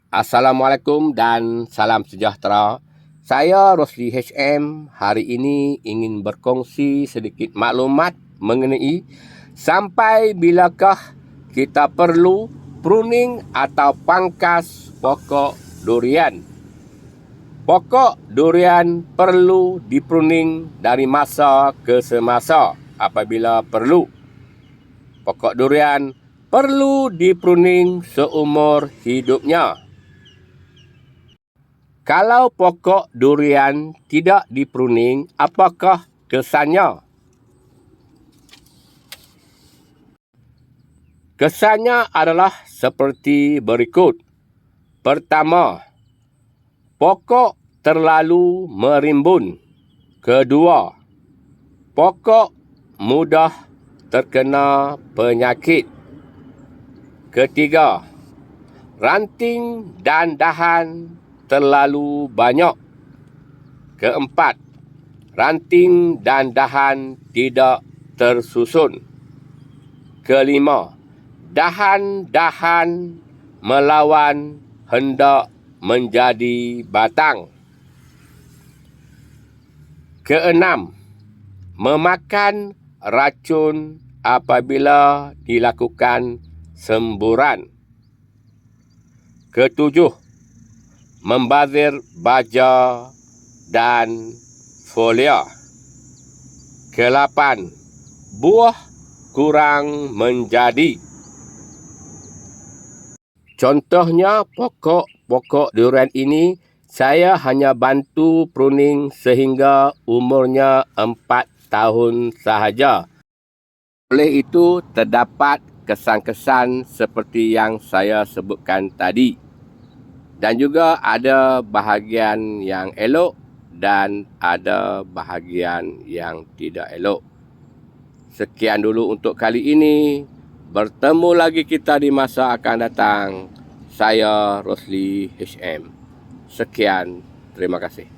Assalamualaikum dan salam sejahtera. Saya Rosli HM hari ini ingin berkongsi sedikit maklumat mengenai sampai bilakah kita perlu pruning atau pangkas pokok durian. Pokok durian perlu dipruning dari masa ke semasa apabila perlu. Pokok durian perlu dipruning seumur hidupnya. Kalau pokok durian tidak dipruning, apakah kesannya? Kesannya adalah seperti berikut. Pertama, pokok terlalu merimbun. Kedua, pokok mudah terkena penyakit. Ketiga, ranting dan dahan terlalu banyak. Keempat, ranting dan dahan tidak tersusun. Kelima, dahan-dahan melawan hendak menjadi batang. Keenam, memakan racun apabila dilakukan semburan. Ketujuh, membazir baja dan folia. Kelapan, buah kurang menjadi. Contohnya pokok durian ini saya hanya bantu pruning sehingga umurnya 4 tahun sahaja. Oleh itu terdapat kesan-kesan seperti yang saya sebutkan tadi. Dan juga ada bahagian yang elok dan ada bahagian yang tidak elok. Sekian dulu untuk kali ini. Bertemu lagi kita di masa akan datang. Saya Rosli HM. Sekian, terima kasih.